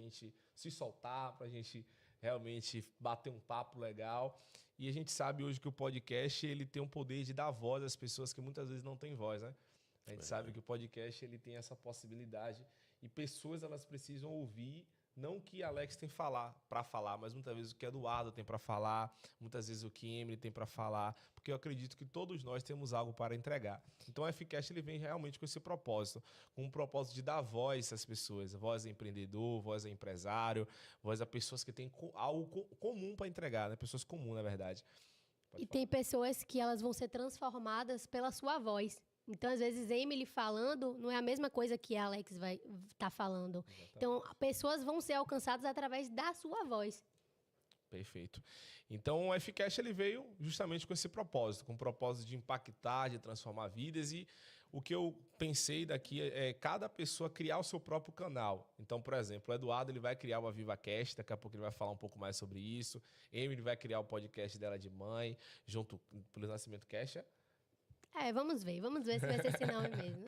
gente se soltar, para a gente realmente bater um papo legal. E a gente sabe hoje que o podcast ele tem o poder de dar voz às pessoas que muitas vezes não têm voz, né? A gente sabe que o podcast ele tem essa possibilidade e pessoas elas precisam ouvir não o que Alex tem para falar, mas muitas vezes o que Eduardo tem para falar, muitas vezes o que Emily tem para falar, porque eu acredito que todos nós temos algo para entregar. Então o FCast ele vem realmente com esse propósito, com um propósito de dar voz às pessoas, voz a empreendedor, voz a empresário, voz a pessoas que têm algo comum para entregar, né? Pessoas comuns, na verdade. E tem pessoas que elas vão ser transformadas pela sua voz. Então, às vezes, Emily falando não é a mesma coisa que a Alex vai estar falando. Exatamente. Então, pessoas vão ser alcançadas através da sua voz. Perfeito. Então, o FCast ele veio justamente com esse propósito, com o propósito de impactar, de transformar vidas. E o que eu pensei daqui é cada pessoa criar o seu próprio canal. Então, por exemplo, o Eduardo ele vai criar o AvivaCast, daqui a pouco ele vai falar um pouco mais sobre isso. Emily vai criar o podcast dela de mãe, junto pelo Nascimento Cast. Vamos ver se vai ser esse nome mesmo.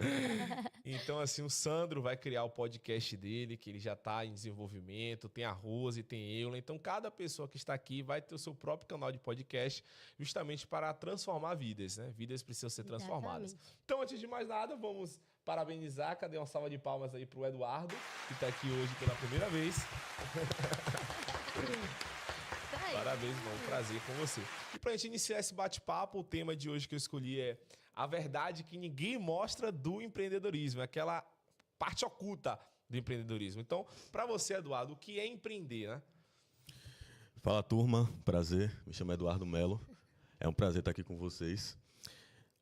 Então, assim, o Sandro vai criar o podcast dele, que ele já está em desenvolvimento, tem a Rose, tem eu. Então, cada pessoa que está aqui vai ter o seu próprio canal de podcast, justamente para transformar vidas, né? Vidas precisam ser transformadas. Exatamente. Então, antes de mais nada, vamos parabenizar. Cadê uma salva de palmas aí para o Eduardo, que está aqui hoje pela primeira vez. Parabéns, irmão. Um prazer com você. E para a gente iniciar esse bate-papo, o tema de hoje que eu escolhi é a verdade que ninguém mostra do empreendedorismo, aquela parte oculta do empreendedorismo. Então, para você, Eduardo, o que é empreender, né? Fala, turma. Prazer. Me chamo Eduardo Melo. É um prazer estar aqui com vocês.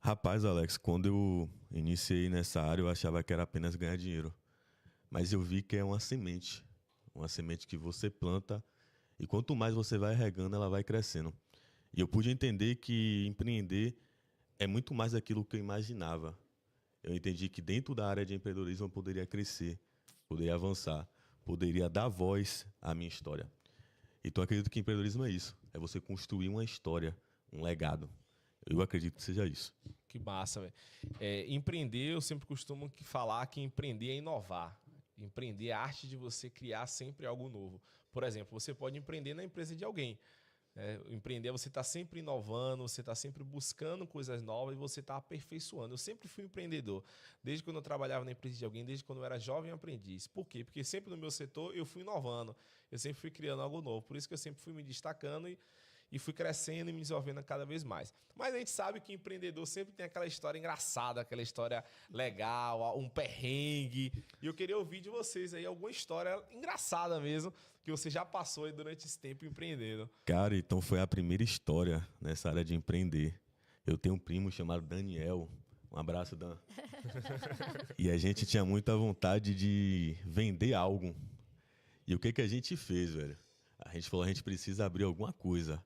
Rapaz, Alex, quando eu iniciei nessa área, eu achava que era apenas ganhar dinheiro. Mas eu vi que é uma semente que você planta e quanto mais você vai regando, ela vai crescendo. E eu pude entender que empreender é muito mais daquilo que eu imaginava. Eu entendi que dentro da área de empreendedorismo eu poderia crescer, poderia avançar, poderia dar voz à minha história. Então eu acredito que empreendedorismo é isso. É você construir uma história, um legado. Eu acredito que seja isso. Que massa, velho. Empreender, eu sempre costumo falar que empreender é inovar. Empreender é a arte de você criar sempre algo novo. Por exemplo, você pode empreender na empresa de alguém. Empreender, você está sempre inovando, você está sempre buscando coisas novas e você está aperfeiçoando. Eu sempre fui empreendedor, desde quando eu trabalhava na empresa de alguém, desde quando eu era jovem aprendiz. Por quê? Porque sempre no meu setor eu fui inovando, eu sempre fui criando algo novo. Por isso que eu sempre fui me destacando e fui crescendo e me desenvolvendo cada vez mais. Mas a gente sabe que empreendedor sempre tem aquela história engraçada, aquela história legal, um perrengue. E eu queria ouvir de vocês aí alguma história engraçada mesmo que você já passou aí durante esse tempo empreendendo. Cara, então foi a primeira história nessa área de empreender. Eu tenho um primo chamado Daniel. Um abraço, Dan. E a gente tinha muita vontade de vender algo. E o que a gente fez, velho? A gente falou, a gente precisa abrir alguma coisa.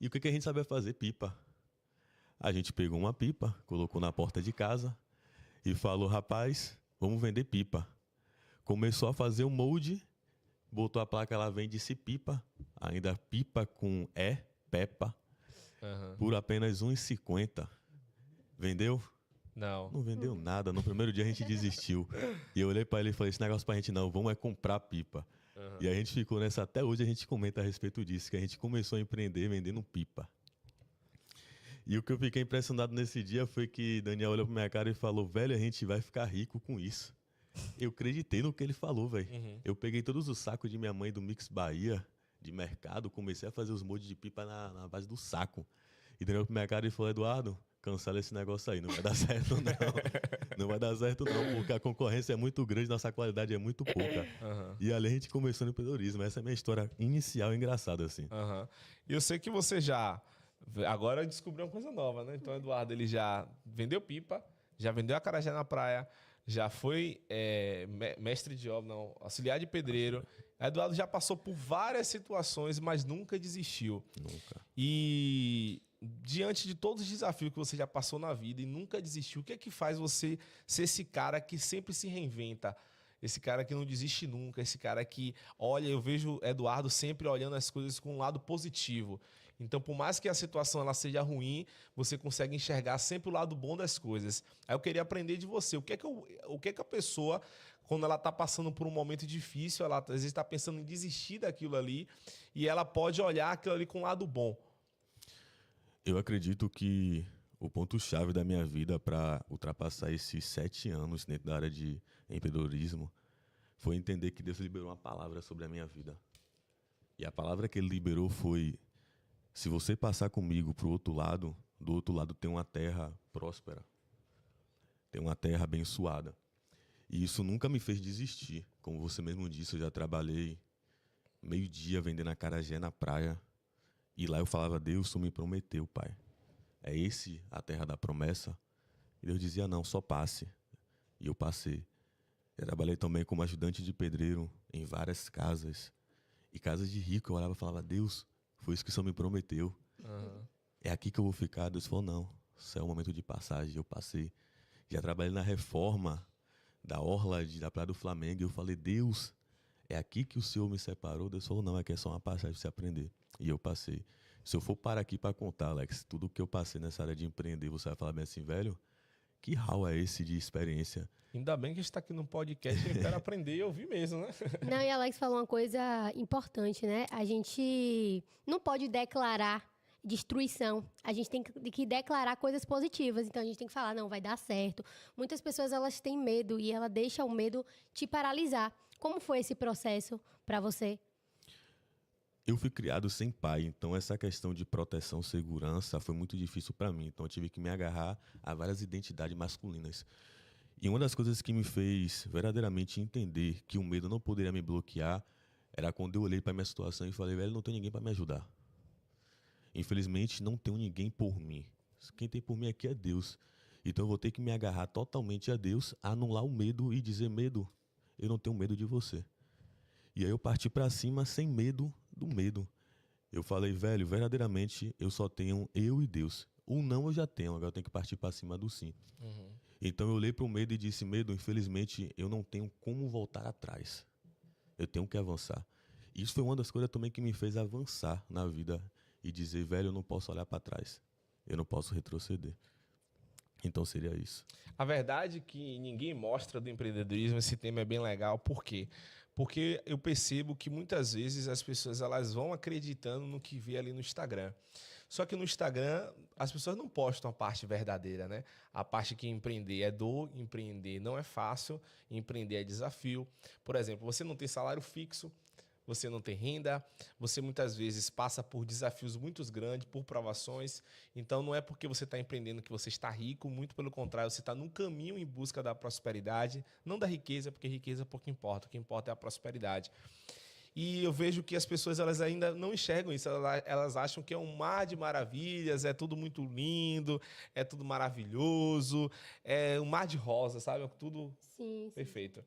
E o que a gente sabia fazer? Pipa. A gente pegou uma pipa, colocou na porta de casa e falou, rapaz, vamos vender pipa. Começou a fazer o molde, botou a placa lá, vende-se pipa, ainda pipa com Pepa, por apenas R$1,50. Vendeu? Não. Não vendeu nada. No primeiro dia a gente desistiu. E eu olhei pra ele e falei, esse negócio pra gente não, vamos comprar pipa. E a gente ficou nessa, até hoje a gente comenta a respeito disso, que a gente começou a empreender vendendo pipa. E o que eu fiquei impressionado nesse dia foi que Daniel olhou pra minha cara e falou, velho, a gente vai ficar rico com isso. Eu acreditei no que ele falou, velho. Eu peguei todos os sacos de minha mãe do Mix Bahia, de mercado, comecei a fazer os moldes de pipa na base do saco. E Daniel olhou pra minha cara e falou, Eduardo, cancela esse negócio aí, não vai dar certo não. Não vai dar certo não, porque a concorrência é muito grande, nossa qualidade é muito pouca. E ali a gente começou no empreendedorismo. Essa é a minha história inicial, engraçada assim. E eu sei que você já, agora descobriu uma coisa nova, né? Então, Eduardo, ele já vendeu pipa, já vendeu acarajé na praia, já foi mestre de obra, não, auxiliar de pedreiro. Eduardo já passou por várias situações, mas nunca desistiu. Nunca. E diante de todos os desafios que você já passou na vida e nunca desistiu, o que é que faz você ser esse cara que sempre se reinventa? Esse cara que não desiste nunca, esse cara que olha, eu vejo Eduardo sempre olhando as coisas com um lado positivo. Então, por mais que a situação ela seja ruim, você consegue enxergar sempre o lado bom das coisas. Aí eu queria aprender de você, o que é que a pessoa, quando ela está passando por um momento difícil, ela às vezes está pensando em desistir daquilo ali e ela pode olhar aquilo ali com um lado bom. Eu acredito que o ponto-chave da minha vida para ultrapassar esses 7 anos dentro da área de empreendedorismo foi entender que Deus liberou uma palavra sobre a minha vida. E a palavra que Ele liberou foi: se você passar comigo para o outro lado, do outro lado tem uma terra próspera, tem uma terra abençoada. E isso nunca me fez desistir. Como você mesmo disse, eu já trabalhei meio-dia vendendo acarajé na praia. E lá eu falava: Deus, tu me prometeu, Pai. É esse a terra da promessa? E Deus dizia: não, só passe. E eu passei. Eu trabalhei também como ajudante de pedreiro em várias casas. E casas de rico, eu olhava e falava: Deus, foi isso que o Senhor me prometeu. É aqui que eu vou ficar. Deus falou: não, isso é um momento de passagem. Eu passei. Já trabalhei na reforma da orla da Praia do Flamengo. E eu falei: Deus, é aqui que o Senhor me separou? Deus falou: não, aqui é só uma passagem para você aprender. E eu passei. Se eu for parar aqui para contar, Alex, tudo que eu passei nessa área de empreender, você vai falar bem assim: velho, que ralo é esse de experiência? Ainda bem que a gente está aqui no podcast e eu quero aprender e ouvir mesmo, né? Não, e Alex falou uma coisa importante, né? A gente não pode declarar destruição. A gente tem que declarar coisas positivas. Então, a gente tem que falar: não, vai dar certo. Muitas pessoas, elas têm medo e ela deixa o medo te paralisar. Como foi esse processo para você? Eu fui criado sem pai, então essa questão de proteção, segurança foi muito difícil para mim. Então eu tive que me agarrar a várias identidades masculinas. E uma das coisas que me fez verdadeiramente entender que o medo não poderia me bloquear era quando eu olhei para minha situação e falei: velho, não tem ninguém para me ajudar. Infelizmente, não tenho ninguém por mim. Quem tem por mim aqui é Deus. Então eu vou ter que me agarrar totalmente a Deus, anular o medo e dizer: medo, eu não tenho medo de você. E aí eu parti para cima sem medo do medo. Eu falei: velho, verdadeiramente eu só tenho eu e Deus. O não eu já tenho, agora eu tenho que partir para cima do sim. Então eu olhei para o medo e disse: medo, infelizmente eu não tenho como voltar atrás. Eu tenho que avançar. Isso foi uma das coisas também que me fez avançar na vida e dizer: velho, eu não posso olhar para trás. Eu não posso retroceder. Então seria isso. A verdade é que ninguém mostra do empreendedorismo, esse tema é bem legal. Por quê? Porque eu percebo que muitas vezes as pessoas elas vão acreditando no que vê ali no Instagram. Só que no Instagram as pessoas não postam a parte verdadeira, né? A parte que empreender é dor, empreender não é fácil, empreender é desafio. Por exemplo, você não tem salário fixo, você não tem renda, você muitas vezes passa por desafios muito grandes, por provações. Então, não é porque você está empreendendo que você está rico, muito pelo contrário, você está num caminho em busca da prosperidade, não da riqueza, porque riqueza pouco importa, o que importa é a prosperidade. E eu vejo que as pessoas elas ainda não enxergam isso, elas acham que é um mar de maravilhas, é tudo muito lindo, é tudo maravilhoso, é um mar de rosas, sabe? É tudo Sim. perfeito.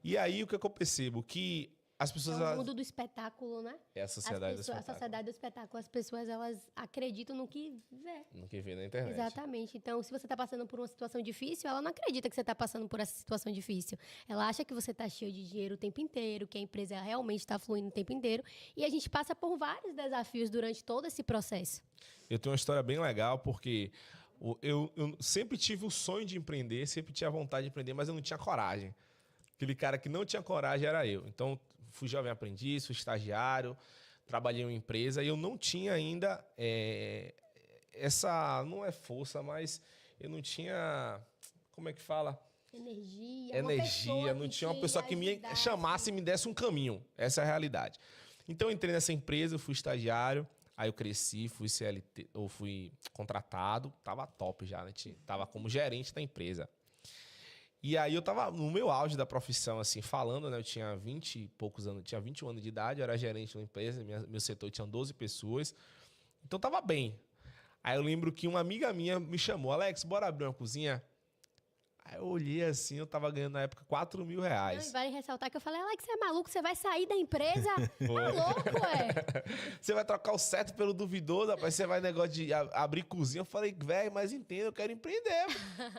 E aí, o que eu percebo? Que as pessoas... É o mundo do espetáculo, né? É a sociedade do espetáculo. A sociedade do espetáculo. As pessoas, elas acreditam no que vê. No que vê na internet. Exatamente. Então, se você está passando por uma situação difícil, ela não acredita que você está passando por essa situação difícil. Ela acha que você está cheio de dinheiro o tempo inteiro, que a empresa realmente está fluindo o tempo inteiro. E a gente passa por vários desafios durante todo esse processo. Eu tenho uma história bem legal, porque eu sempre tive o sonho de empreender, sempre tinha vontade de empreender, mas eu não tinha coragem. Aquele cara que não tinha coragem era eu. Então, fui jovem aprendiz, fui estagiário, trabalhei em uma empresa e eu não tinha ainda essa... Não é força, mas eu não tinha... Como é que fala? Energia. Não tinha uma pessoa que me chamasse e me desse um caminho. Essa é a realidade. Então, eu entrei nessa empresa, eu fui estagiário, aí eu cresci, fui CLT, ou fui contratado, tava top já, né? Tava como gerente da empresa. E aí eu tava no meu auge da profissão, assim, falando, né? Eu tinha 20 e poucos anos, tinha 21 anos de idade, eu era gerente de uma empresa, meu setor tinha 12 pessoas. Então tava bem. Aí eu lembro que uma amiga minha me chamou: Alex, bora abrir uma cozinha? Aí eu olhei assim, eu tava ganhando na época R$4.000. Não, e vale ressaltar que eu falei: Alex, você é maluco? Você vai sair da empresa? Tá louco, Você vai trocar o certo pelo duvidoso, rapaz, você vai negócio de abrir cozinha. Eu falei: velho, mas entenda, eu quero empreender.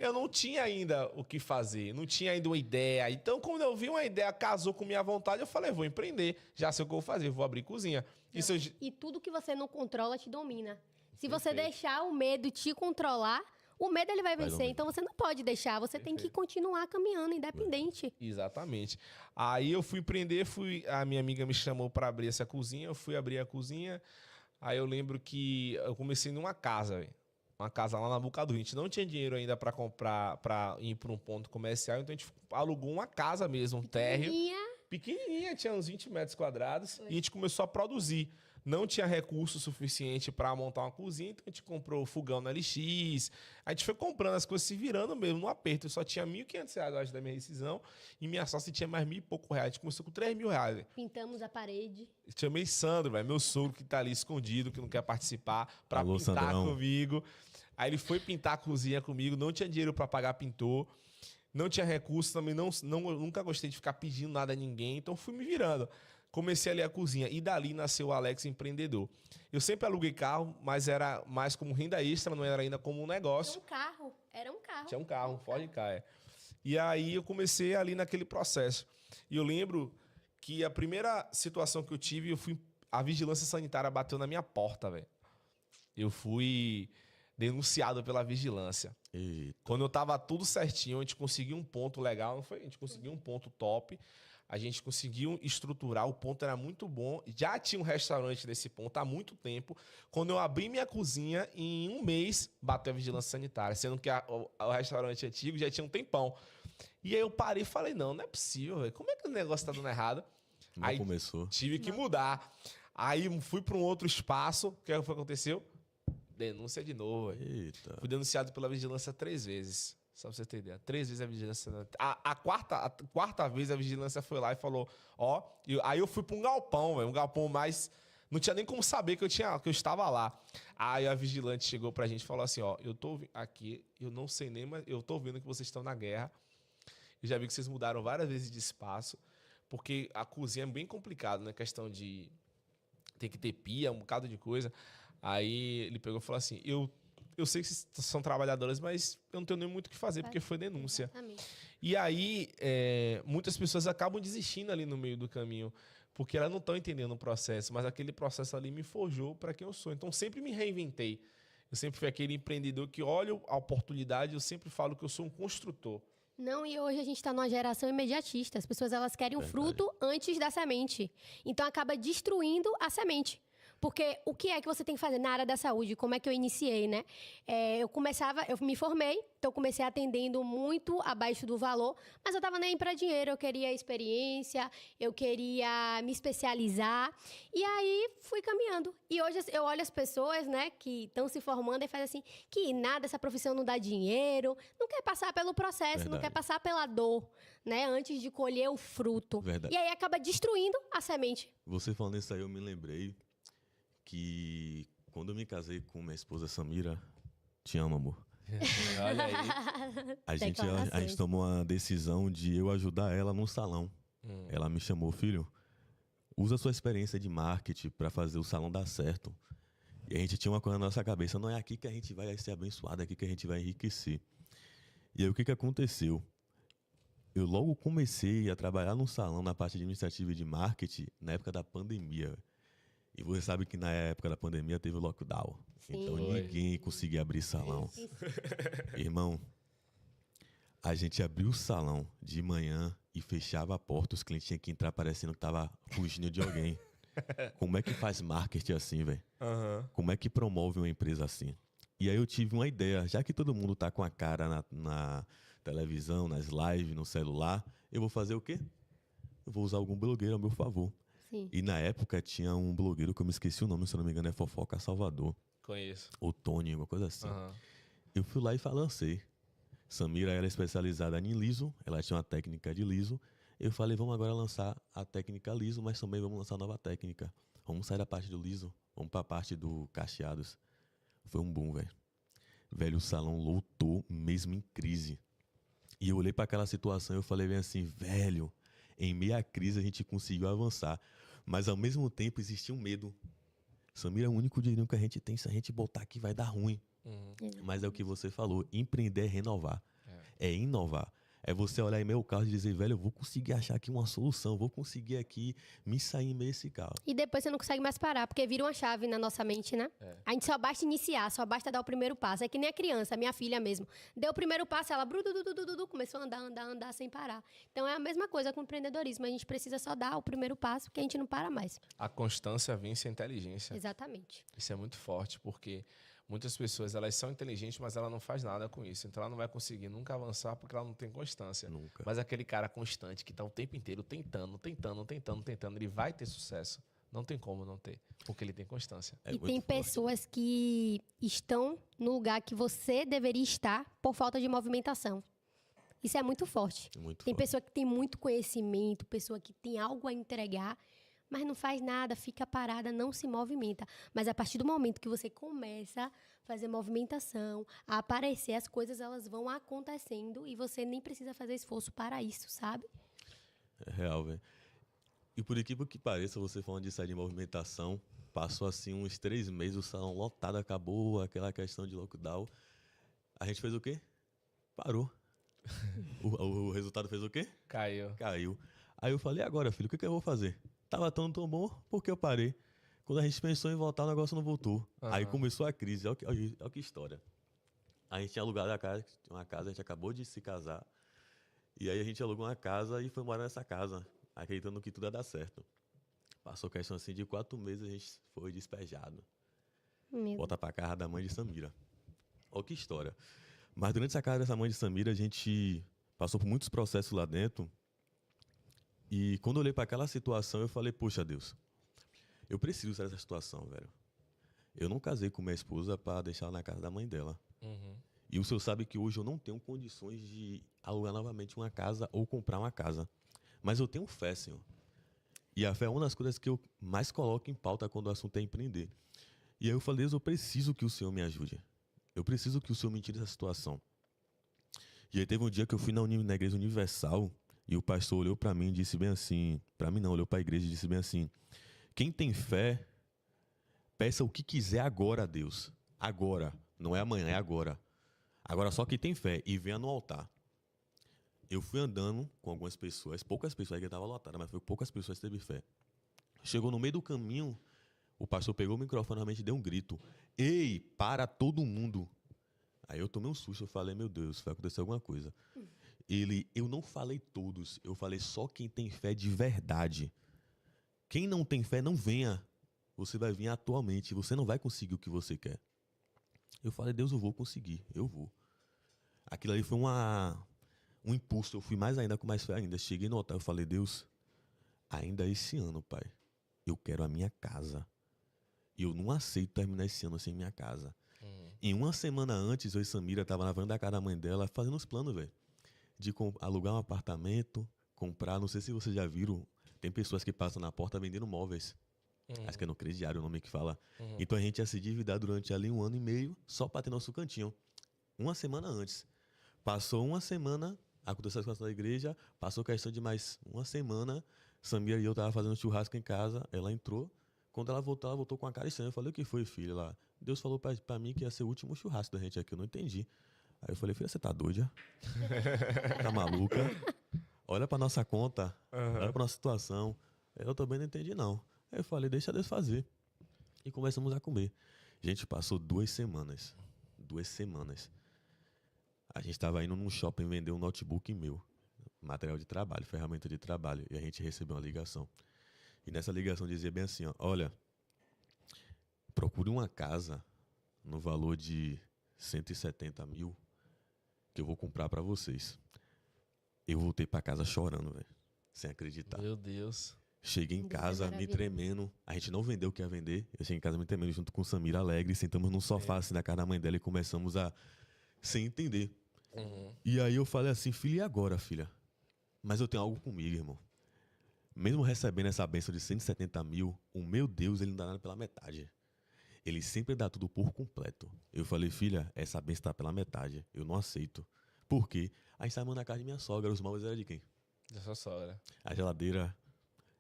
Eu não tinha ainda o que fazer, não tinha ainda uma ideia. Então, quando eu vi uma ideia, casou com minha vontade, eu falei: vou empreender. Já sei o que eu vou fazer, vou abrir cozinha. Isso E tudo que você não controla te domina. Se você deixar o medo te controlar, o medo ele vai Vai vencer. dominar. Então você não pode deixar, você tem que Perfeito. continuar caminhando, independente. Exatamente. Aí eu fui empreender, a minha amiga me chamou para abrir essa cozinha, eu fui abrir a cozinha. Aí eu lembro que eu comecei numa casa, velho. Uma casa lá na Boca do Rio. A gente não tinha dinheiro ainda para comprar, para ir para um ponto comercial, então a gente alugou uma casa mesmo, um térreo. Pequenininha, tinha uns 20 metros quadrados. E a gente começou a produzir. Não tinha recurso suficiente para montar uma cozinha, então a gente comprou fogão na LX. A gente foi comprando as coisas, se virando mesmo, no aperto. Eu só tinha R$1.500, eu acho, da minha rescisão. E minha sócia tinha mais R$1.000 e pouco. A gente começou com R$3.000, velho. Pintamos a parede. Chamei Sandro, velho, meu sogro que tá ali escondido, que não quer participar, pra Alô, pintar Sandrão. comigo. Aí ele foi pintar a cozinha comigo, não tinha dinheiro pra pagar pintor. Não tinha recurso, também nunca gostei de ficar pedindo nada a ninguém, então fui me virando. Comecei ali a cozinha e dali nasceu o Alex empreendedor. Eu sempre aluguei carro, mas era mais como renda extra, não era ainda como um negócio. Era um carro. Tinha um carro, um Ford Ka. E aí eu comecei ali naquele processo. E eu lembro que a primeira situação que eu tive, a vigilância sanitária bateu na minha porta, velho. Eu fui denunciado pela vigilância. Eita. Quando eu tava tudo certinho, a gente conseguiu um ponto legal, não foi? A gente conseguiu um ponto top. A gente conseguiu estruturar, o ponto era muito bom. Já tinha um restaurante nesse ponto há muito tempo. Quando eu abri minha cozinha, em um mês, bateu a vigilância sanitária. Sendo que o restaurante antigo já tinha um tempão. E aí eu parei e falei, não é possível, velho. Como é que o negócio tá dando errado? Não Aí começou. tive que mudar. Aí fui para um outro espaço. O que foi que aconteceu? Denúncia de novo, velho. Eita. Fui denunciado pela vigilância 3 vezes. Só pra você ter ideia. 3 vezes a vigilância. A quarta vez a vigilância foi lá e falou, ó. Aí eu fui pra um galpão, velho. Um galpão mais. Não tinha nem como saber que eu estava lá. Aí a vigilante chegou pra gente e falou assim, ó, eu tô aqui, eu não sei nem, mas eu tô vendo que vocês estão na guerra. Eu já vi que vocês mudaram várias vezes de espaço. Porque a cozinha é bem complicado, né? Questão de ter que ter pia, um bocado de coisa. Aí ele pegou e falou assim, eu sei que vocês são trabalhadores, mas eu não tenho nem muito o que fazer, porque foi denúncia. Exatamente. E aí, muitas pessoas acabam desistindo ali no meio do caminho, porque elas não estão entendendo o processo, mas aquele processo ali me forjou para quem eu sou. Então, sempre me reinventei. Eu sempre fui aquele empreendedor que olha a oportunidade, eu sempre falo que eu sou um construtor. Não, e hoje a gente está numa geração imediatista. As pessoas elas querem o fruto antes da semente. Então, acaba destruindo a semente. Porque o que é que você tem que fazer na área da saúde? Como é que eu iniciei, né? Eu me formei, então comecei atendendo muito abaixo do valor, mas eu tava nem para dinheiro, eu queria experiência, eu queria me especializar, e aí fui caminhando. E hoje eu olho as pessoas, né, que estão se formando e fazem assim, que nada, essa profissão não dá dinheiro, não quer passar pelo processo, não quer passar pela dor, né, antes de colher o fruto. Verdade. E aí acaba destruindo a semente. Você falando isso aí, eu me lembrei que quando eu me casei com minha esposa Samira, te amo, amor. Olha aí. A gente tomou a decisão de eu ajudar ela no salão. Ela me chamou, filho, usa a sua experiência de marketing para fazer o salão dar certo. E a gente tinha uma coisa na nossa cabeça, não é aqui que a gente vai ser abençoado, é aqui que a gente vai enriquecer. E aí o que aconteceu? Eu logo comecei a trabalhar no salão na parte administrativa e de marketing na época da pandemia. E você sabe que na época da pandemia teve o lockdown. Sim. Então ninguém conseguia abrir salão. Irmão, a gente abriu o salão de manhã e fechava a porta. Os clientes tinham que entrar parecendo que tava fugindo de alguém. Como é que faz marketing assim, velho? Como é que promove uma empresa assim? E aí eu tive uma ideia. Já que todo mundo tá com a cara na televisão, nas lives, no celular, eu vou fazer o quê? Eu vou usar algum blogueiro ao meu favor. Sim. E na época tinha um blogueiro que eu me esqueci o nome, se eu não me engano, é Fofoca Salvador. Conheço. Ou Tony, alguma coisa assim. Eu fui lá e lancei. Samira era especializada em liso, ela tinha uma técnica de liso. Eu falei, vamos agora lançar a técnica liso, mas também vamos lançar nova técnica. Vamos sair da parte do liso, vamos para a parte do cacheados. Foi um boom, velho. Velho, o salão lotou mesmo em crise. E eu olhei para aquela situação e eu falei bem assim, velho, em meia crise a gente conseguiu avançar. Mas ao mesmo tempo existia um medo. Samira, é o único dinheiro que a gente tem, se a gente botar aqui vai dar ruim. Mas é o que você falou, empreender é renovar. É inovar. É você olhar em meu carro e dizer, velho, eu vou conseguir achar aqui uma solução, vou conseguir aqui me sair em meio a esse carro. E depois você não consegue mais parar, porque vira uma chave na nossa mente, né? A gente só basta iniciar, só basta dar o primeiro passo. É que nem a criança, a minha filha mesmo. Deu o primeiro passo, ela começou a andar sem parar. Então é a mesma coisa com o empreendedorismo. A gente precisa só dar o primeiro passo, porque a gente não para mais. A constância vence a inteligência. Exatamente. Isso é muito forte, porque muitas pessoas, elas são inteligentes, mas ela não faz nada com isso. Então ela não vai conseguir nunca avançar porque ela não tem constância. Nunca. Mas aquele cara constante que está o tempo inteiro tentando, ele vai ter sucesso. Não tem como não ter, porque ele tem constância. E tem pessoas que estão no lugar que você deveria estar por falta de movimentação. Isso é muito forte. Tem pessoa que tem muito conhecimento, pessoa que tem algo a entregar, mas não faz nada, fica parada, não se movimenta. Mas a partir do momento que você começa a fazer movimentação, a aparecer, as coisas elas vão acontecendo e você nem precisa fazer esforço para isso, sabe? É real, velho. E por incrível que pareça, você falando de sair de movimentação, passou assim uns 3 meses, o salão lotado, acabou aquela questão de lockdown. A gente fez o quê? Parou. O resultado fez o quê? Caiu. Aí eu falei, agora, filho, o que eu vou fazer? Tava tão bom, porque eu parei. Quando a gente pensou em voltar, o negócio não voltou. Aí começou a crise. Olha que história. A gente tinha alugado uma casa, a gente acabou de se casar. E aí a gente alugou uma casa e foi morar nessa casa, acreditando que tudo ia dar certo. Passou questão assim de 4 meses, a gente foi despejado. Volta pra casa da mãe de Samira. Olha que história. Mas durante essa casa dessa mãe de Samira, a gente passou por muitos processos lá dentro. E quando eu olhei para aquela situação, eu falei, poxa, Deus, eu preciso sair dessa situação, velho. Eu não casei com minha esposa para deixar ela na casa da mãe dela. E o senhor sabe que hoje eu não tenho condições de alugar novamente uma casa ou comprar uma casa. Mas eu tenho fé, Senhor. E a fé é uma das coisas que eu mais coloco em pauta quando o assunto é empreender. E aí eu falei, Deus, eu preciso que o Senhor me ajude. Eu preciso que o Senhor me tire dessa situação. E aí teve um dia que eu fui na Igreja Universal e o pastor olhou para mim e disse bem assim, para mim não, olhou para a igreja e disse bem assim, quem tem fé, peça o que quiser agora a Deus. Agora, não é amanhã, é agora. Agora só quem tem fé e venha no altar. Eu fui andando com algumas pessoas, poucas pessoas, a igreja estava lotada, mas foi poucas pessoas que teve fé. Chegou no meio do caminho, o pastor pegou o microfone e deu um grito. Ei, para todo mundo. Aí eu tomei um susto, eu falei, meu Deus, vai acontecer alguma coisa. Eu não falei todos, eu falei só quem tem fé de verdade. Quem não tem fé, não venha. Você vai vir atualmente, você não vai conseguir o que você quer. Eu falei, Deus, eu vou conseguir, eu vou. Aquilo ali foi um impulso, eu fui mais ainda, com mais fé ainda. Cheguei no altar, eu falei, Deus, ainda esse ano, Pai, eu quero a minha casa. E eu não aceito terminar esse ano sem minha casa. Em uma semana antes, eu e Samira estavam na varanda da casa da mãe dela, fazendo os planos, velho. De alugar um apartamento, comprar, não sei se vocês já viram, tem pessoas que passam na porta vendendo móveis. Acho que é no crediário o nome que fala. Então a gente ia se endividar durante ali 1 ano e meio, só para ter nosso cantinho. Uma semana antes. Passou uma semana, aconteceu a situação da igreja, passou questão de mais uma semana, Samira e eu tava fazendo churrasco em casa, ela entrou. Quando ela voltou com a cara estranha. Eu falei, o que foi, filha? Lá, Deus falou pra mim que ia ser o último churrasco da gente aqui, eu não entendi. Aí eu falei, filha, você tá doida? Tá maluca? Olha pra nossa conta, olha pra nossa situação. Eu também não entendi, não. Aí eu falei, deixa Deus fazer. E começamos a comer. A gente passou 2 semanas. 2 semanas. A gente estava indo num shopping vender um notebook meu. Material de trabalho, ferramenta de trabalho. E a gente recebeu uma ligação. E nessa ligação dizia bem assim, ó, olha, procure uma casa no valor de 170 mil que eu vou comprar para vocês. Eu voltei para casa chorando, velho, sem acreditar. Meu Deus. Cheguei em casa me tremendo. A gente não vendeu o que ia vender. Eu cheguei em casa me tremendo junto com Samira alegre. Sentamos num sofá assim na casa da mãe dela e começamos a sem entender. E aí eu falei assim, filha, e agora, filha? Mas eu tenho algo comigo, irmão. Mesmo recebendo essa bênção de 170 mil, o meu Deus, ele não dá nada pela metade. Ele sempre dá tudo por completo. Eu falei, filha, essa bênção está pela metade. Eu não aceito. Por quê? A gente estava na casa de minha sogra. Os móveis eram de quem? Da sua sogra. A geladeira,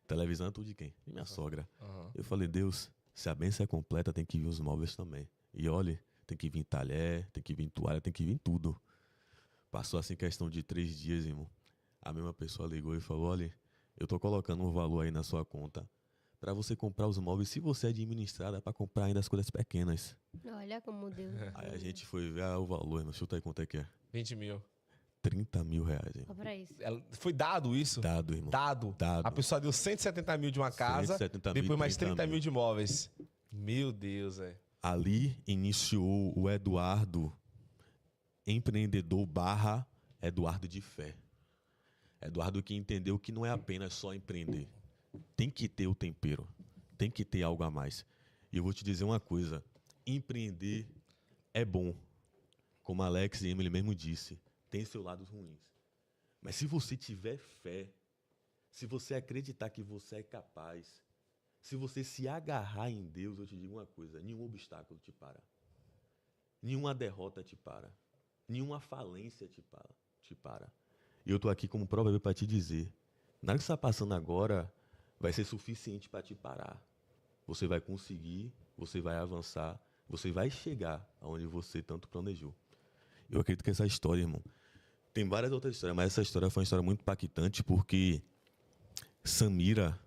televisão, tudo de quem? De minha sogra. Eu falei, Deus, se a bênção é completa, tem que vir os móveis também. E olha, tem que vir talher, tem que vir toalha, tem que vir tudo. Passou assim questão de 3 dias, irmão. A mesma pessoa ligou e falou, olha, eu tô colocando um valor aí na sua conta para você comprar os móveis. Se você administrar, dá para comprar ainda as coisas pequenas. Olha como Deus. Aí a gente foi ver o valor, irmão. Chuta aí quanto é que é. 20 mil. 30 mil reais, irmão. Só pra isso. Foi dado isso? Dado, irmão. Dado. Dado. A pessoa deu 170 mil de uma casa, 170 mil, depois mais 30 30 mil de imóveis. Meu Deus, velho. Ali iniciou o Eduardo, empreendedor / Eduardo de fé. Eduardo que entendeu que não é apenas só empreender. Tem que ter o tempero. Tem que ter algo a mais. E eu vou te dizer uma coisa. Empreender é bom. Como Alex e Emily mesmo disse, tem seus lados ruins. Mas se você tiver fé, se você acreditar que você é capaz, se você se agarrar em Deus, eu te digo uma coisa, nenhum obstáculo te para. Nenhuma derrota te para. Nenhuma falência te para. E eu estou aqui como prova para te dizer, nada que está passando agora vai ser suficiente para te parar. Você vai conseguir, você vai avançar, você vai chegar aonde você tanto planejou. Eu acredito que essa história, irmão, tem várias outras histórias, mas essa história foi uma história muito impactante porque Samira,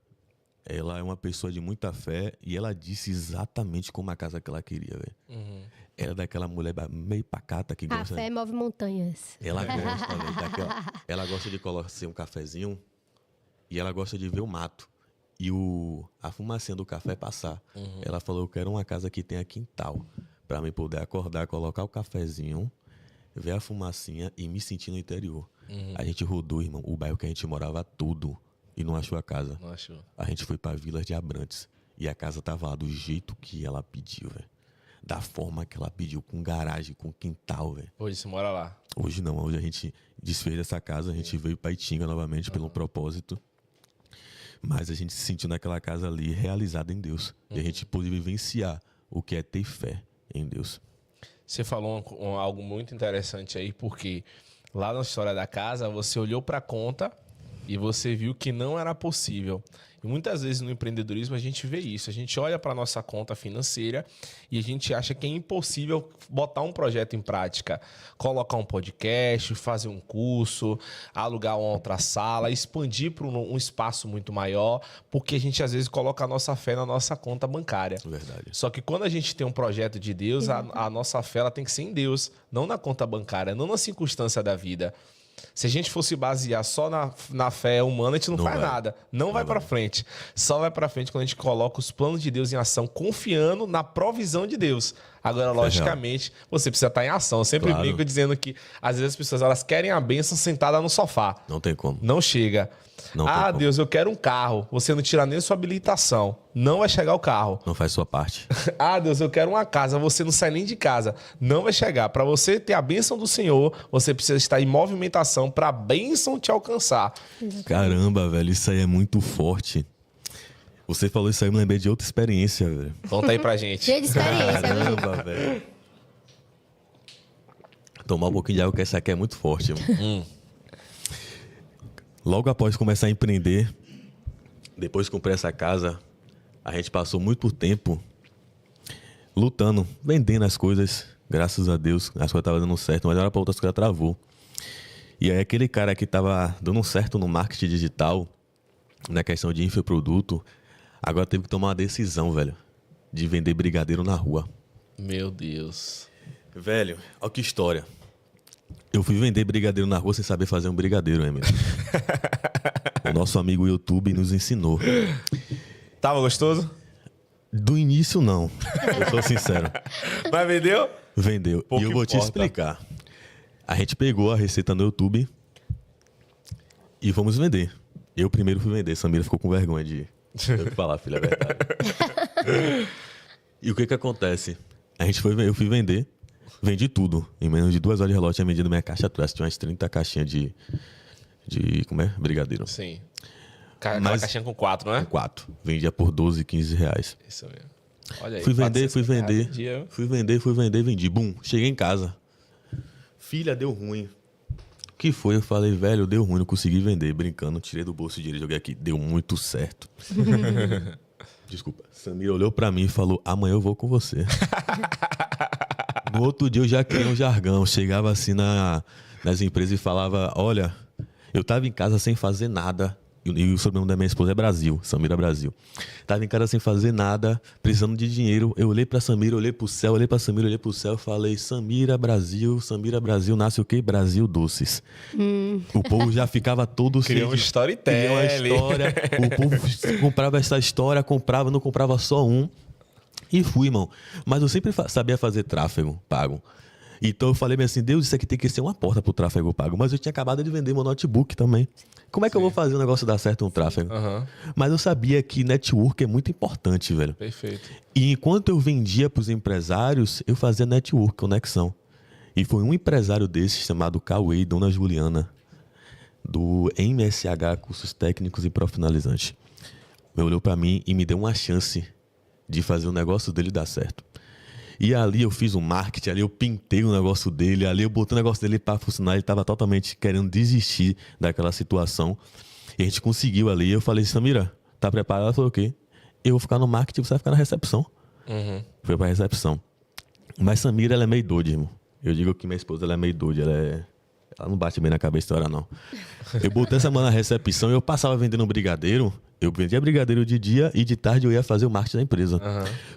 ela é uma pessoa de muita fé e ela disse exatamente como a casa que ela queria, velho. Uhum. Ela é daquela mulher meio pacata que A gosta... fé move montanhas. Ela gosta, velho, ela gosta de colocar um cafezinho e ela gosta de ver o mato e a fumacinha do café passar. Uhum. Ela falou, eu quero uma casa que tenha quintal para mim poder acordar, colocar o cafezinho, ver a fumacinha e me sentir no interior. Uhum. A gente rodou, irmão, o bairro que a gente morava tudo e não achou a casa. Não achou. A gente foi para Vilas de Abrantes e a casa tava lá do jeito que ela pediu, velho. Da forma que ela pediu, com garagem, com quintal, velho. Hoje você mora lá. Hoje não, hoje a gente desfez essa casa, a gente veio para Itinga novamente pelo propósito. Mas a gente se sentiu naquela casa ali realizada em Deus. E a gente pôde vivenciar o que é ter fé em Deus. Você falou algo muito interessante aí, porque lá na história da casa, você olhou para a conta e você viu que não era possível. E muitas vezes no empreendedorismo a gente vê isso. A gente olha para a nossa conta financeira e a gente acha que é impossível botar um projeto em prática. Colocar um podcast, fazer um curso, alugar uma outra sala, expandir para um espaço muito maior, porque a gente às vezes coloca a nossa fé na nossa conta bancária. Verdade. Só que quando a gente tem um projeto de Deus, a nossa fé ela tem que ser em Deus, não na conta bancária, não na circunstância da vida. Se a gente fosse basear só na fé humana, a gente não faz nada. Não vai para frente. Só vai para frente quando a gente coloca os planos de Deus em ação, confiando na provisão de Deus. Agora, logicamente, você precisa estar em ação. Eu sempre brinco dizendo que, às vezes, as pessoas elas querem a bênção sentada no sofá. Não tem como. Não chega. Não tem como. Deus, eu quero um carro. Você não tira nem sua habilitação. Não vai chegar o carro. Não faz sua parte. Deus, eu quero uma casa. Você não sai nem de casa. Não vai chegar. Para você ter a bênção do Senhor, você precisa estar em movimentação para a bênção te alcançar. Caramba, velho, isso aí é muito forte. Você falou isso aí, eu me lembrei de outra experiência, velho. Conta aí pra gente. Cheio de experiência, viu? Caramba, velho. Tomar um pouquinho de água, que essa aqui é muito forte. Logo após começar a empreender, depois que comprei essa casa, a gente passou muito tempo lutando, vendendo as coisas. Graças a Deus, as coisas estavam dando certo, mas de uma hora pra outra as coisas travou. E aí aquele cara que estava dando certo no marketing digital, na questão de infoproduto, agora teve que tomar uma decisão, velho, de vender brigadeiro na rua. Meu Deus. Velho, olha que história. Eu fui vender brigadeiro na rua sem saber fazer um brigadeiro, Emily. O nosso amigo YouTube nos ensinou. Tava gostoso? Do início, não. Eu sou sincero. Mas vendeu? Vendeu. Pouco e eu vou te importa. explicar. A gente pegou a receita no YouTube e fomos vender. Eu primeiro fui vender. Samira ficou com vergonha de eu falar, filha, é verdade. E o que que acontece? Eu fui vender. Vendi tudo. Em menos de 2 horas de relógio, tinha vendido minha caixa atrás. Tinha umas 30 caixinhas de como é? Brigadeiro. Sim. Aquela caixinha com 4, não é? 4. Vendia por 12, 15 reais. Isso mesmo. Olha aí. Fui vender. Fui vender, vendi. Bum, cheguei em casa. Filha, deu ruim. O que foi? Eu falei, velho, deu ruim, não consegui vender. Brincando, tirei do bolso o dinheiro e joguei aqui. Deu muito certo. Desculpa. Samira olhou pra mim e falou, amanhã eu vou com você. No outro dia eu já criei um jargão. Chegava assim nas empresas e falava, olha, eu tava em casa sem fazer nada. E o sobrenome da minha esposa é Brasil, Samira Brasil. Tava em casa sem fazer nada, precisando de dinheiro. Eu olhei pra Samira, olhei pro céu, olhei pra Samira, olhei pro céu, falei, Samira Brasil, nasce o quê? Brasil Doces. O povo já ficava todo... Criou um storytelling. Criou uma história, o povo comprava essa história, comprava, não comprava só um. E fui, irmão. Mas eu sempre sabia fazer tráfego pago. Então eu falei assim, Deus, isso aqui tem que ser uma porta pro tráfego pago. Mas eu tinha acabado de vender meu notebook também. Como é que eu vou fazer o negócio dar certo no tráfego? Mas eu sabia que network é muito importante, velho. Perfeito. E enquanto eu vendia pros empresários, eu fazia network, conexão. E foi um empresário desse, chamado Cauê, Dona Juliana, do MSH, Cursos Técnicos e Profissionalizantes. Ele olhou pra mim e me deu uma chance de fazer o negócio dele dar certo. E ali eu fiz um marketing, ali eu pintei o negócio dele, ali eu botei o negócio dele para funcionar, ele estava totalmente querendo desistir daquela situação. E a gente conseguiu ali, eu falei, Samira, tá preparada? Ela falou, o quê? Eu vou ficar no marketing, você vai ficar na recepção. Foi pra recepção. Mas Samira, ela é meio doida, irmão. Eu digo que minha esposa, ela é meio doida, ela não bate bem na cabeça da hora, não. Eu botei essa mão na recepção e eu passava vendendo brigadeiro. Eu vendia brigadeiro de dia e de tarde eu ia fazer o marketing da empresa.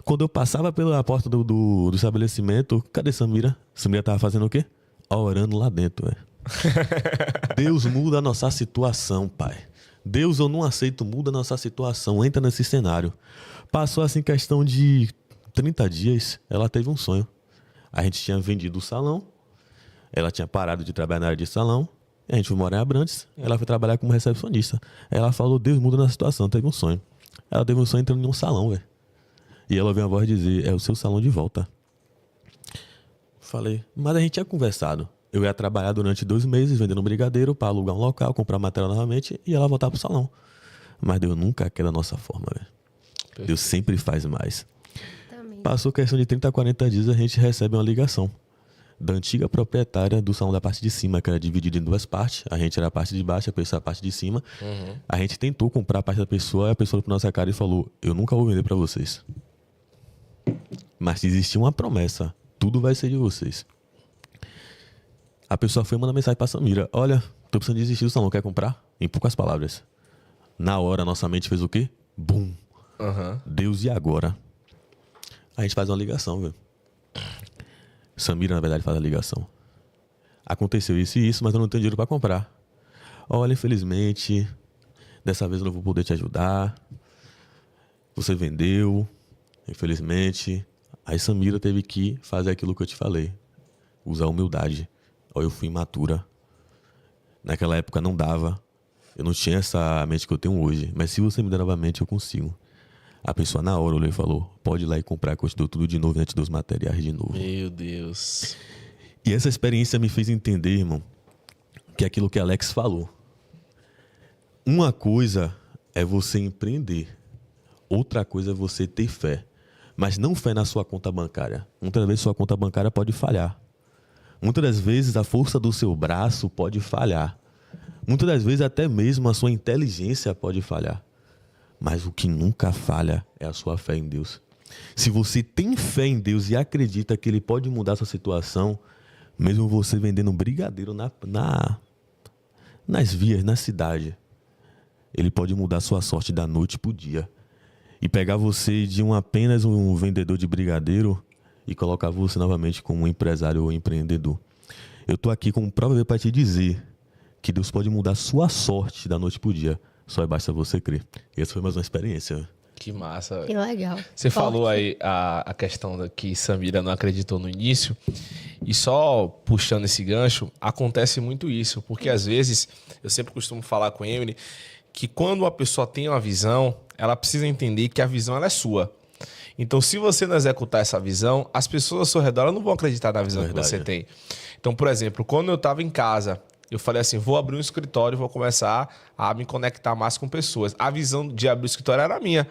Quando eu passava pela porta do estabelecimento, cadê Samira? Samira tava fazendo o quê? Orando lá dentro, velho. Deus muda a nossa situação, pai. Deus, eu não aceito, muda a nossa situação. Entra nesse cenário. Passou assim questão de 30 dias, ela teve um sonho. A gente tinha vendido o salão, ela tinha parado de trabalhar na área de salão, a gente foi morar em Abrantes, ela foi trabalhar como recepcionista. Ela falou, Deus muda na situação, teve um sonho. Ela teve um sonho entrando em um salão, velho. E ela ouviu uma voz dizer, é o seu salão de volta. Falei, mas a gente tinha conversado. Eu ia trabalhar durante 2 meses vendendo brigadeiro para alugar um local, comprar material novamente e ela voltar pro salão. Mas Deus nunca quer da nossa forma, velho. Deus sempre faz mais. Também. Passou questão de 30 a 40 dias, a gente recebe uma ligação da antiga proprietária do salão da parte de cima, que era dividido em 2 partes. A gente era a parte de baixo, a pessoa a parte de cima. A gente tentou comprar a parte da pessoa, e a pessoa olhou pra nossa cara e falou, eu nunca vou vender para vocês. Mas se existia uma promessa, tudo vai ser de vocês. A pessoa foi mandar mensagem pra Samira, olha, tô precisando desistir do salão, quer comprar? Em poucas palavras. Na hora, nossa mente fez o quê? Bum. Deus, e agora? A gente faz uma ligação, velho. Samira, na verdade, faz a ligação. Aconteceu isso e isso, mas eu não tenho dinheiro para comprar. Olha, infelizmente, dessa vez eu não vou poder te ajudar. Você vendeu, infelizmente. Aí Samira teve que fazer aquilo que eu te falei. Usar humildade. Olha, eu fui imatura. Naquela época não dava. Eu não tinha essa mente que eu tenho hoje. Mas se você me der novamente, eu consigo. A pessoa na hora olhou e falou, pode ir lá e comprar, que eu te dou tudo de novo, antes dos materiais de novo. Meu Deus. E essa experiência me fez entender, irmão, que é aquilo que Alex falou. Uma coisa é você empreender. Outra coisa é você ter fé. Mas não fé na sua conta bancária. Muitas vezes sua conta bancária pode falhar. Muitas das vezes a força do seu braço pode falhar. Muitas das vezes até mesmo a sua inteligência pode falhar. Mas o que nunca falha é a sua fé em Deus. Se você tem fé em Deus e acredita que Ele pode mudar a sua situação, mesmo você vendendo brigadeiro nas vias, na cidade, Ele pode mudar a sua sorte da noite para o dia. E pegar você de apenas um vendedor de brigadeiro e colocar você novamente como um empresário ou empreendedor. Eu estou aqui como prova para te dizer que Deus pode mudar a sua sorte da noite para o dia. Só basta você crer. Essa foi mais uma experiência. Que massa. Que legal. Você falou aí a questão que Samira não acreditou no início. E só puxando esse gancho, acontece muito isso. Porque às vezes, eu sempre costumo falar com a Emily, que quando uma pessoa tem uma visão, ela precisa entender que a visão ela é sua. Então, se você não executar essa visão, as pessoas ao seu redor elas não vão acreditar na visão que você tem. Então, por exemplo, quando eu estava em casa, eu falei assim, vou abrir um escritório, vou começar a me conectar mais com pessoas. A visão de abrir o escritório era minha.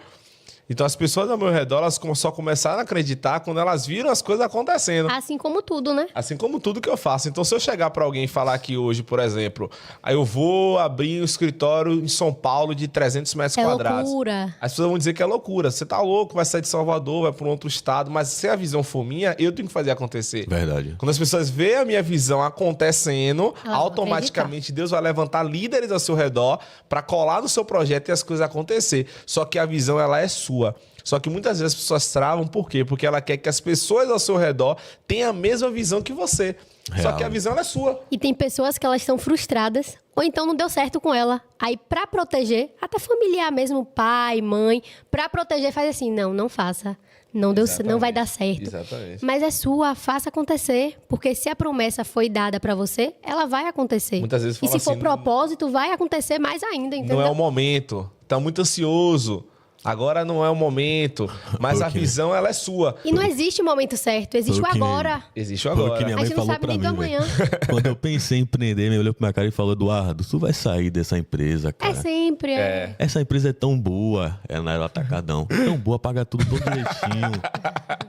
Então as pessoas ao meu redor, elas só começaram a acreditar quando elas viram as coisas acontecendo. Assim como tudo, né? Assim como tudo que eu faço. Então, se eu chegar para alguém e falar aqui hoje, por exemplo, aí eu vou abrir um escritório em São Paulo de 300 metros quadrados. É loucura. As pessoas vão dizer que é loucura. Você tá louco, vai sair de Salvador, vai para um outro estado. Mas se a visão for minha, eu tenho que fazer acontecer. Verdade. Quando as pessoas veem a minha visão acontecendo, Elas vão automaticamente Deus vai levantar líderes ao seu redor para colar no seu projeto e as coisas acontecer. Só que a visão, ela é sua. Só que muitas vezes as pessoas travam, por quê? Porque ela quer que as pessoas ao seu redor tenham a mesma visão que você. Só Real. que a visão ela é sua. E tem pessoas que elas estão frustradas, ou então não deu certo com ela. Aí, pra proteger, até familiar mesmo, pai, mãe, pra proteger, faz assim, não faça. Não deu, não vai dar certo. Exatamente. Mas é sua, faça acontecer. Porque se a promessa foi dada pra você, ela vai acontecer. Muitas vezes E fala se for assim, propósito, vai acontecer mais ainda, entendeu? não é o momento. Tá muito ansioso. Agora não é o momento. Mas a Porque- visão, ela é sua. E não existe o momento certo, existe o Porque- agora. Existe o Foi o agora. que minha A mãe gente não falou sabe pra nem do mim, velho. amanhã. Quando eu pensei em empreender, me olhou pra minha cara e falou, Eduardo, tu vai sair dessa empresa, É cara. sempre. Essa empresa é tão boa, ela era o atacadão, tão boa, paga tudo todo direitinho.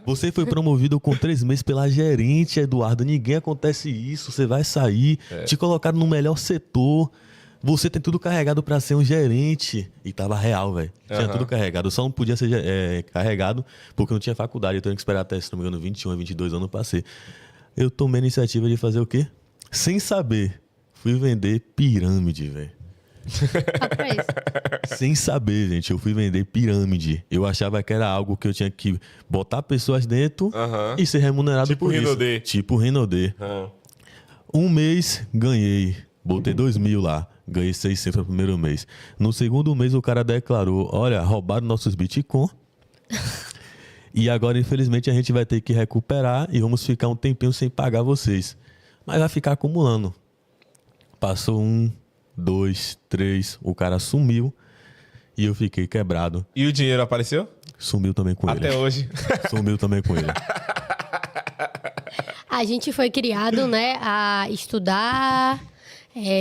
Você foi promovido com 3 meses pela gerente, Eduardo. Ninguém acontece isso. Você vai sair, te colocaram no melhor setor. Você tem tudo carregado pra ser um gerente. E tava real, velho. Tinha tudo carregado. Só não podia ser carregado porque não tinha faculdade. Eu tenho que esperar até, se não me engano, 21, 22 anos pra ser. Eu tomei a iniciativa de fazer o quê? Sem saber. Fui vender pirâmide, velho. Só pra isso. Sem saber, gente, eu fui vender pirâmide. Eu achava que era algo que eu tinha que botar pessoas dentro Aham. e ser remunerado Tipo por Rinodê. isso. Tipo Rinodê. Ah. Um mês, ganhei. Botei 2.000 lá. Ganhei 600 no primeiro mês. No segundo mês, o cara declarou, olha, roubaram nossos Bitcoin. E agora, infelizmente, a gente vai ter que recuperar e vamos ficar um tempinho sem pagar vocês. Mas vai ficar acumulando. Passou 1, 2, 3, o cara sumiu e eu fiquei quebrado. E o dinheiro apareceu? Sumiu também com Até ele. hoje. Sumiu também com ele. A gente foi criado, né, a estudar,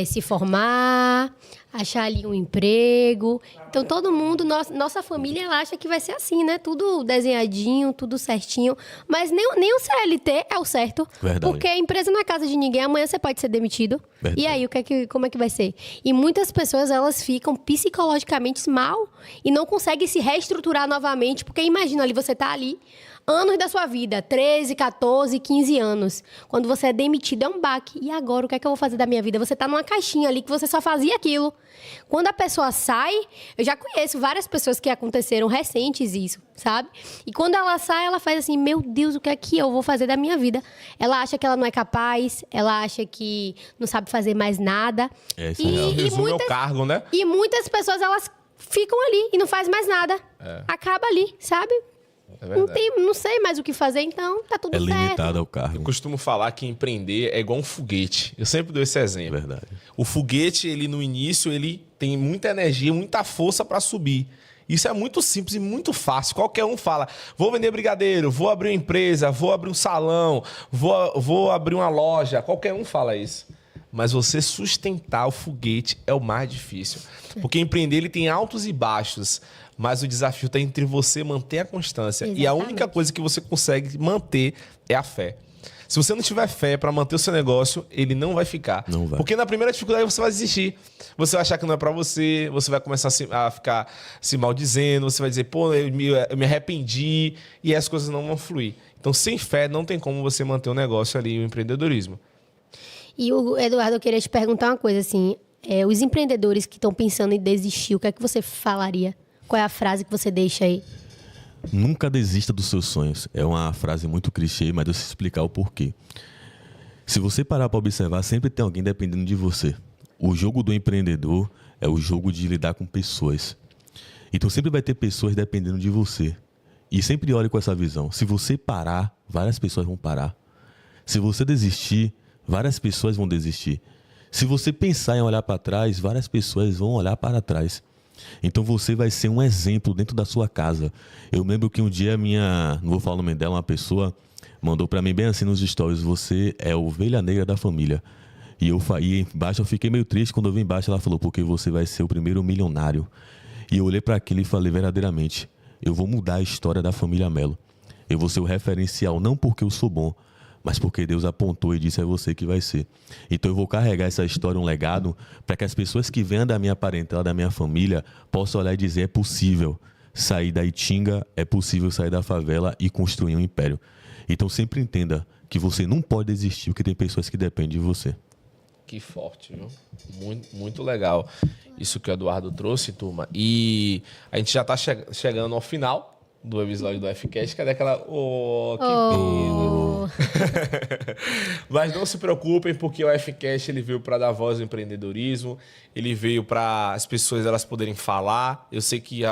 se formar, achar ali um emprego. Então, todo mundo, nossa família, ela acha que vai ser assim, né? Tudo desenhadinho, tudo certinho. Mas nem o CLT é o certo. Verdade. Porque a empresa não é casa de ninguém. Amanhã você pode ser demitido. Verdade. E aí, como é que vai ser? E muitas pessoas, elas ficam psicologicamente mal e não conseguem se reestruturar novamente. Porque imagina ali, você tá ali, anos da sua vida, 13, 14, 15 anos. Quando você é demitido, é um baque. E agora, o que é que eu vou fazer da minha vida? Você tá numa caixinha ali que você só fazia aquilo. Quando a pessoa sai, eu já conheço várias pessoas que aconteceram recentes isso, sabe? E quando ela sai, ela faz assim, meu Deus, o que é que eu vou fazer da minha vida? Ela acha que ela não é capaz, ela acha que não sabe fazer mais nada. Isso é real. Resume ao cargo, né? E muitas pessoas, elas ficam ali e não faz mais nada. Acaba ali, sabe? É Não, verdade. não sei mais o que fazer, então tá tudo É certo. limitado ao Eu cargo. costumo falar que empreender é igual um foguete. Eu sempre dou esse exemplo. Verdade. O foguete, ele no início, ele tem muita energia, muita força para subir. Isso é muito simples e muito fácil. Qualquer um fala, vou vender brigadeiro, vou abrir uma empresa, vou abrir um salão, vou abrir uma loja. Qualquer um fala isso. Mas você sustentar o foguete é o mais difícil. Porque empreender, ele tem altos e baixos. Mas o desafio está entre você manter a constância. E a única Exatamente. coisa que você consegue manter é a fé. Se você não tiver fé para manter o seu negócio, ele não vai ficar. Não vai. Porque na primeira dificuldade você vai desistir. Você vai achar que não é para você, você vai começar a ficar se maldizendo, você vai dizer, pô, eu me arrependi, e as coisas não vão fluir. Então, sem fé, não tem como você manter o negócio ali, o empreendedorismo. E o Eduardo, eu queria te perguntar uma coisa, assim, os empreendedores que estão pensando em desistir, o que é que você falaria? Qual é a frase que você deixa aí? Nunca desista dos seus sonhos. É uma frase muito clichê, mas eu vou explicar o porquê. Se você parar para observar, sempre tem alguém dependendo de você. O jogo do empreendedor é o jogo de lidar com pessoas. Então sempre vai ter pessoas dependendo de você. E sempre olhe com essa visão. Se você parar, várias pessoas vão parar. Se você desistir, várias pessoas vão desistir. Se você pensar em olhar para trás, várias pessoas vão olhar para trás. Então você vai ser um exemplo dentro da sua casa. Eu lembro que um dia não vou falar o nome dela, uma pessoa mandou para mim bem assim nos stories, você é a ovelha negra da família. E embaixo eu fiquei meio triste quando eu vi embaixo, ela falou, porque você vai ser o primeiro milionário. E eu olhei para aquilo e falei verdadeiramente, eu vou mudar a história da família Melo. Eu vou ser o referencial, não porque eu sou bom, mas porque Deus apontou e disse é você que vai ser. Então eu vou carregar essa história, um legado, para que as pessoas que venham da minha parentela, da minha família, possam olhar e dizer, é possível sair da Itinga, é possível sair da favela e construir um império. Então sempre entenda que você não pode desistir, porque tem pessoas que dependem de você. Que forte, viu? Muito, muito legal isso que o Eduardo trouxe, turma. E a gente já está chegando ao final do episódio do Fcast. Cadê aquela... Oh, que pena. Mas não se preocupem, porque o Fcast ele veio para dar voz ao empreendedorismo, ele veio para as pessoas elas poderem falar. Eu sei que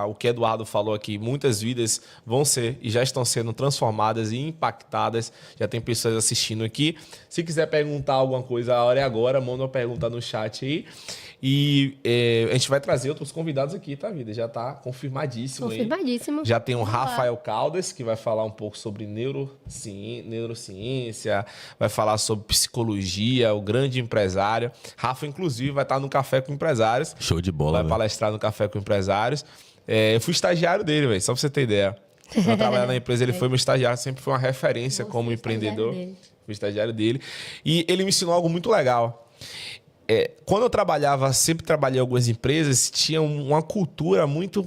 o que Eduardo falou aqui, muitas vidas vão ser e já estão sendo transformadas e impactadas. Já tem pessoas assistindo aqui. Se quiser perguntar alguma coisa, a hora é agora, manda uma pergunta no chat aí. E a gente vai trazer outros convidados aqui, tá, vida? Já tá confirmadíssimo aí. Confirmadíssimo. Já tem o Rafael Caldas, que vai falar um pouco sobre neurociência, vai falar sobre psicologia, o grande empresário. Rafa, inclusive, vai estar no Café com Empresários. Show de bola, vai palestrar no Café com Empresários. Eu fui estagiário dele, velho, só pra você ter ideia. Quando eu trabalhava na empresa, ele foi meu estagiário, sempre foi uma referência como empreendedor. Fui estagiário dele. E ele me ensinou algo muito legal. Quando eu trabalhava, sempre trabalhei em algumas empresas, tinha uma cultura muito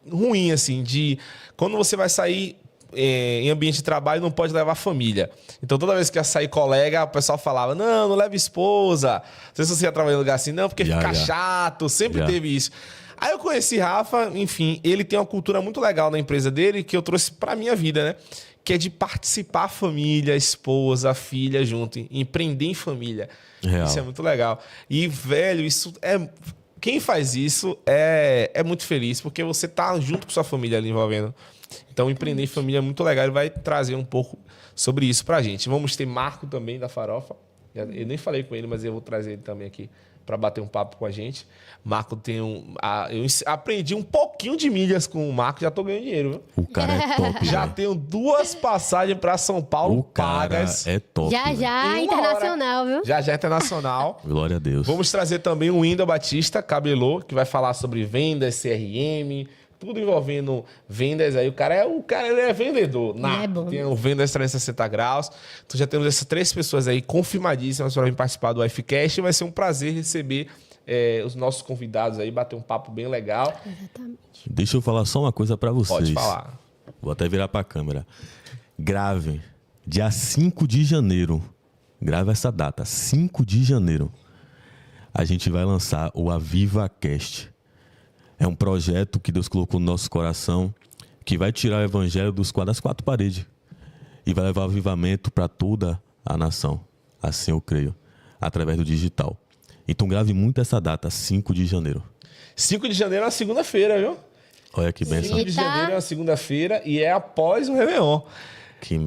ruim, assim, de quando você vai sair em ambiente de trabalho, não pode levar família. Então, toda vez que ia sair colega, o pessoal falava, não leva esposa. Não sei se você ia trabalhar em lugar assim, não, porque fica chato, sempre teve isso. Aí eu conheci Rafa, enfim, ele tem uma cultura muito legal na empresa dele, que eu trouxe pra minha vida, né? Que é de participar a família, a esposa, a filha junto, empreender em família. Real. Isso é muito legal. E, velho, isso é... Quem faz isso é muito feliz, porque você tá junto com sua família ali envolvendo. Então, empreender em família é muito legal. Ele vai trazer um pouco sobre isso pra gente. Vamos ter Marco também, da Farofa. Eu nem falei com ele, mas eu vou trazer ele também aqui para bater um papo com a gente. Marco tem eu aprendi um pouquinho de milhas com o Marco, já tô ganhando dinheiro, viu? O cara é top, já véio. tenho 2 passagens para São Paulo o pagas. Cara é top. Já internacional, viu? Já internacional. Glória a Deus. Vamos trazer também o Whindersson Batista, Cabelô, que vai falar sobre vendas, CRM, tudo envolvendo vendas. Aí o cara ele é vendedor. É bom. Tem o Vendas 360 graus. Então já temos essas 3 pessoas aí confirmadíssimas para vir participar do Fcast. Vai ser um prazer receber os nossos convidados aí, bater um papo bem legal. Exatamente. Deixa eu falar só uma coisa para vocês. Pode falar. Vou até virar para a câmera. Grave, dia 5 de janeiro. Grave essa data, 5 de janeiro. A gente vai lançar o AvivaCast. É um projeto que Deus colocou no nosso coração, que vai tirar o evangelho das 4 paredes e vai levar o avivamento para toda a nação. Assim eu creio, através do digital. Então grave muito essa data, 5 de janeiro. 5 de janeiro é uma segunda-feira, viu? Olha que bênção. 5 de janeiro é uma segunda-feira e é após o Réveillon.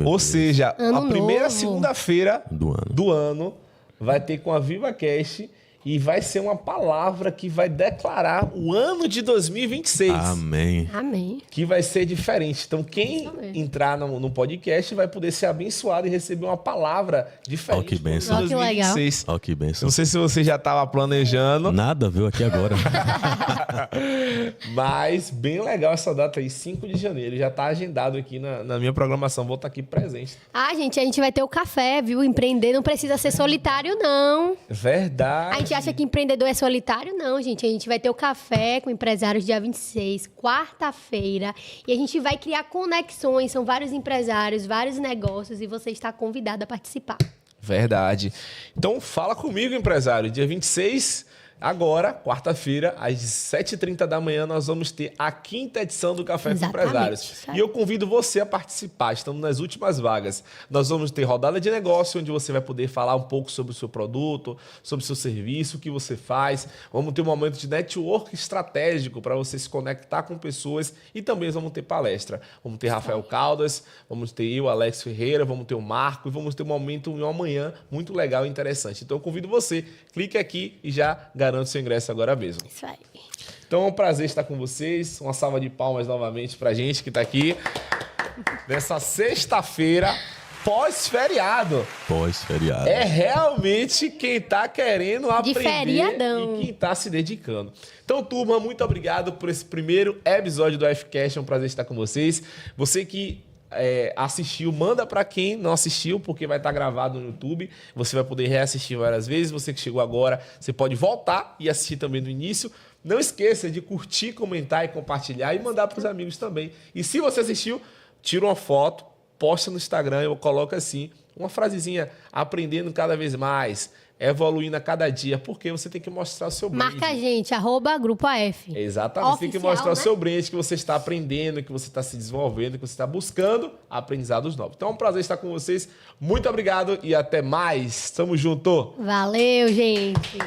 Ou seja, ano a primeira novo. segunda-feira do ano vai ter com a VivaCast e vai ser uma palavra que vai declarar o ano de 2026. Amém. Amém. Que vai ser diferente. Então, quem entrar no podcast vai poder ser abençoado e receber uma palavra diferente. Olha que bênção. Olha que legal. Olha que bênção. Não sei se você já estava planejando. Nada, viu aqui agora. Mas bem legal essa data aí, 5 de janeiro. Já está agendado aqui na minha programação. Vou estar aqui presente. Gente, a gente vai ter o café, viu? Empreender não precisa ser solitário, não. Verdade. A gente acha que empreendedor é solitário? Não, gente. A gente vai ter o café com empresários dia 26, quarta-feira. E a gente vai criar conexões. São vários empresários, vários negócios. E você está convidado a participar. Verdade. Então, fala comigo, empresário. Dia 26, agora, quarta-feira, às 7h30 da manhã, nós vamos ter a 5ª edição do Café com Empresários. E eu convido você a participar. Estamos nas últimas vagas. Nós vamos ter rodada de negócio, onde você vai poder falar um pouco sobre o seu produto, sobre o seu serviço, o que você faz. Vamos ter um momento de network estratégico para você se conectar com pessoas. E também vamos ter palestra. Vamos ter Rafael Caldas, vamos ter eu, Alex Ferreira, vamos ter o Marco e vamos ter um momento em uma manhã muito legal e interessante. Então eu convido você, clique aqui e já garante seu ingresso agora mesmo. Isso aí. Então é um prazer estar com vocês. Uma salva de palmas novamente pra gente que tá aqui. Nessa sexta-feira, pós-feriado. Pós-feriado. É realmente quem tá querendo aprender feriadão. e quem tá se dedicando. Então, turma, muito obrigado por esse primeiro episódio do Fcast. É um prazer estar com vocês. Você que assistiu, manda para quem não assistiu, porque vai estar gravado no YouTube. Você vai poder reassistir várias vezes. Você que chegou agora, você pode voltar e assistir também do início. Não esqueça de curtir, comentar e compartilhar e mandar para os amigos também. E se você assistiu, tira uma foto, posta no Instagram, eu coloco assim, uma frasezinha, aprendendo cada vez mais, evoluindo a cada dia, porque você tem que mostrar o seu brand. Marca a gente, @Grupo AF. Exatamente, você tem que mostrar o né? seu brand, que você está aprendendo, que você está se desenvolvendo, que você está buscando aprendizados novos. Então é um prazer estar com vocês. Muito obrigado e até mais. Tamo junto! Valeu, gente.